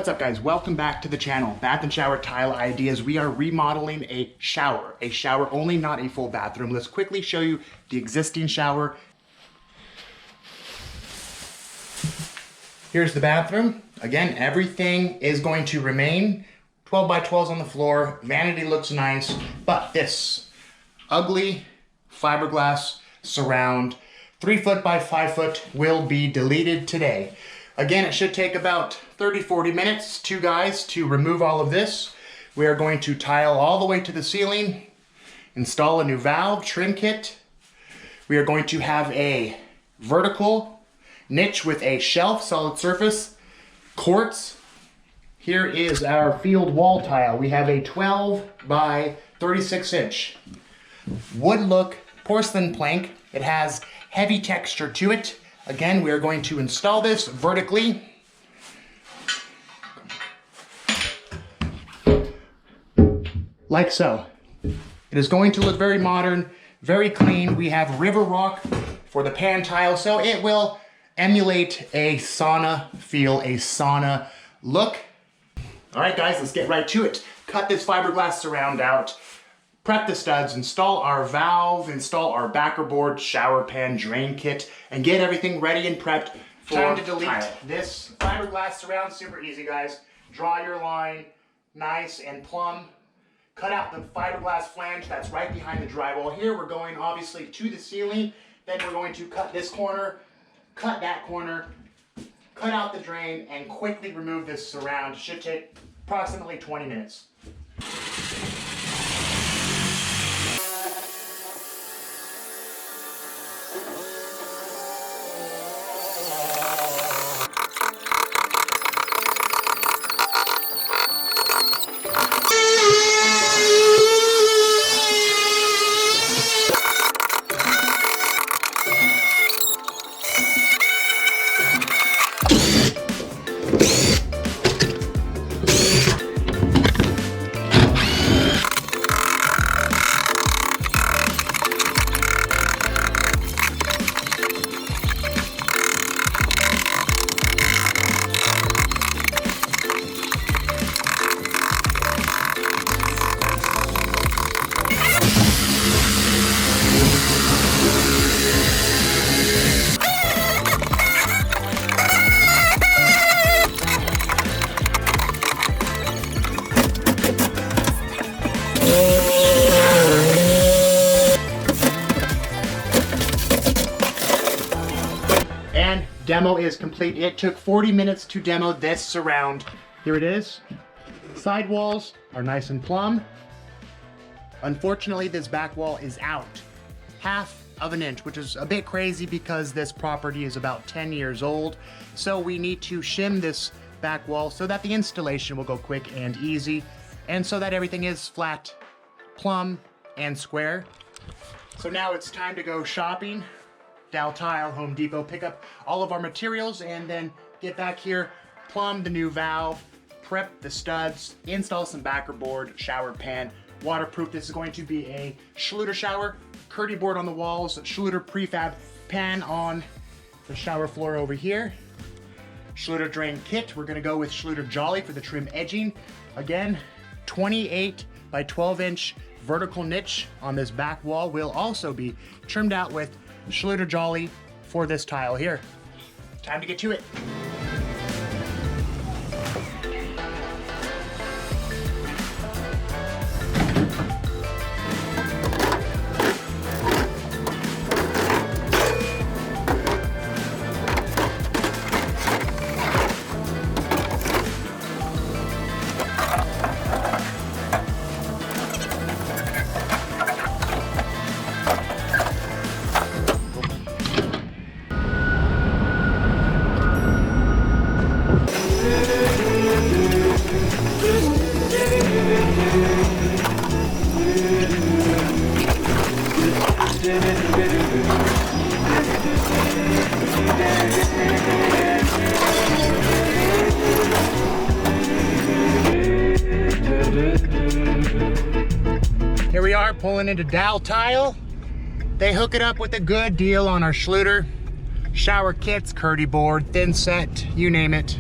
What's up guys, welcome back to the channel. Bath and shower tile ideas. We are remodeling a shower only, not a full bathroom. Let's quickly show you the existing shower. Here's the bathroom. Again, everything is going to remain 12 by 12s on the floor. Vanity looks nice, but this ugly fiberglass surround 3 foot by 5 foot will be deleted today. Again, it should take about 30-40 minutes, 2 guys, to remove all of this. We are going to tile all the way to the ceiling, install a new valve, trim kit. We are going to have a vertical niche with a shelf, solid surface, quartz. Here is our field wall tile. We have a 12 by 36 inch wood look porcelain plank. It has heavy texture to it. Again, we are going to install this vertically. Like so. It is going to look very modern, very clean. We have river rock for the pan tile, so it will emulate a sauna feel, a sauna look. All right guys, let's get right to it. Cut this fiberglass surround out, prep the studs, install our valve, install our backer board, shower pan, drain kit, and get everything ready and prepped for time to delete tile. This fiberglass surround, super easy guys. Draw your line nice and plumb. Cut out the fiberglass flange that's right behind the drywall. Here we're going obviously to the ceiling, then we're going to cut this corner, cut that corner, cut out the drain, and quickly remove this surround. Should take approximately 20 minutes. Demo is complete. It took 40 minutes to demo this surround. Here it is. Side walls are nice and plumb. Unfortunately, this back wall is out half of an inch, which is a bit crazy because this property is about 10 years old. So we need to shim this back wall so that the installation will go quick and easy, and so that everything is flat, plumb, and square. So now it's time to go shopping. Dow Tile, Home Depot, pick up all of our materials and then get back here, plumb the new valve, prep the studs, install some backer board, shower pan, waterproof. This is going to be a Schluter shower, Curdy board on the walls, Schluter prefab pan on the shower floor over here. Schluter drain kit, we're gonna go with Schluter Jolly for the trim edging. Again, 28 by 12 inch vertical niche on this back wall will also be trimmed out with Schluter Jolly for this tile here. Time to get to it. Here we are pulling into Dow Tile. They hook it up with a good deal on our Schluter shower kits, Curdy board, thin set, you name it.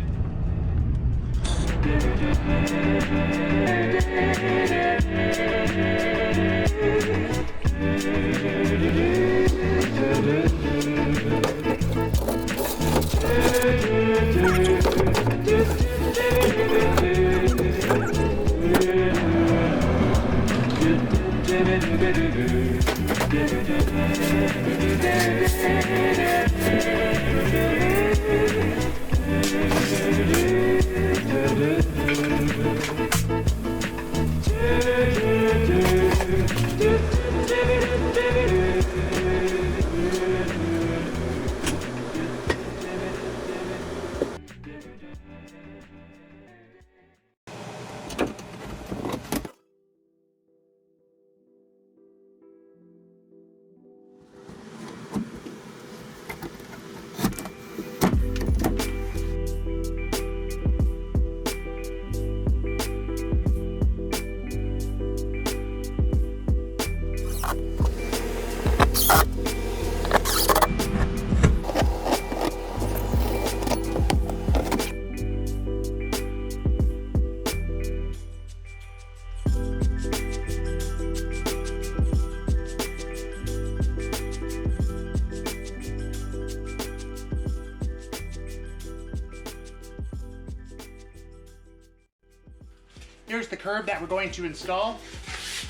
Here's the curb that we're going to install.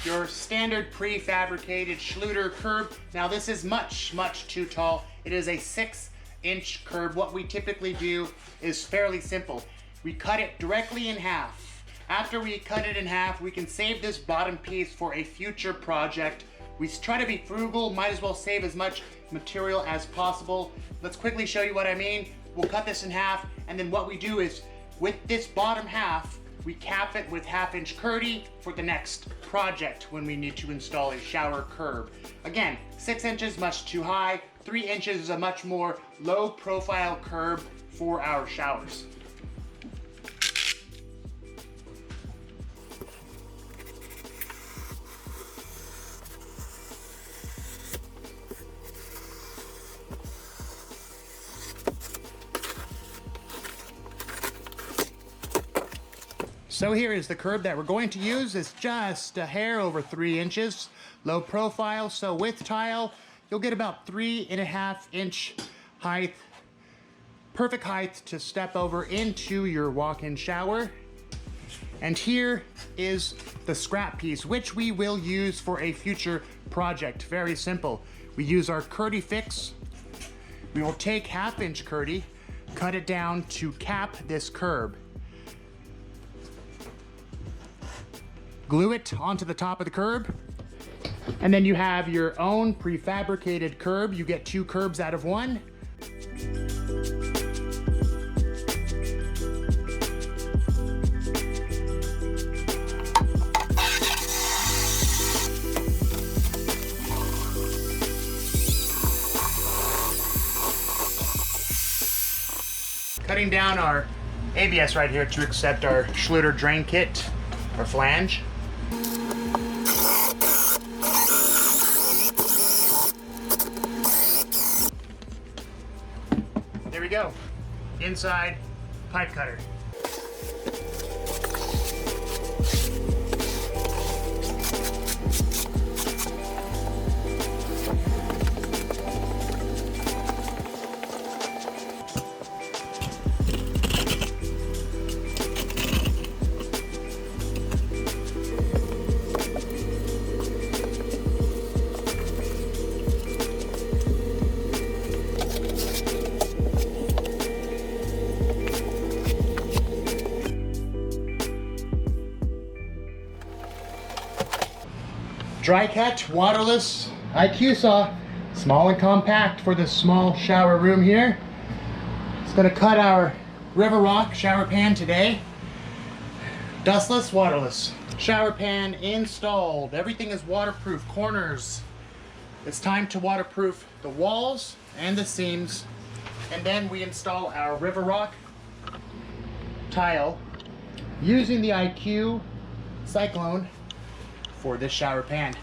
Your standard prefabricated Schluter curb. Now this is much too tall. It is a 6-inch curb. What we typically do is fairly simple. We cut it directly in half. After we cut it in half, we can save this bottom piece for a future project. We try to be frugal, might as well save as much material as possible. Let's quickly show you what I mean. We'll cut this in half, and then what we do is, with this bottom half, we cap it with 1/2-inch Curdy for the next project when we need to install a shower curb. Again, 6 inches, much too high. 3 inches is a much more low profile curb for our showers. So here is the curb that we're going to use. It's just a hair over 3 inches, low profile. So with tile, you'll get about 3.5-inch height, perfect height to step over into your walk-in shower. And here is the scrap piece, which we will use for a future project. Very simple. We use our Curdy fix. We will take 1/2-inch Curdy, cut it down to cap this curb. Glue it onto the top of the curb, and then you have your own prefabricated curb. You get 2 curbs out of 1. Cutting down our ABS right here to accept our Schluter drain kit, or flange. There we go. Inside pipe cutter. Dry cut, waterless, IQ saw, small and compact for this small shower room here. It's gonna cut our River Rock shower pan today. Dustless, waterless. Shower pan installed. Everything is waterproof, corners. It's time to waterproof the walls and the seams. And then we install our River Rock tile using the IQ Cyclone for this shower pan.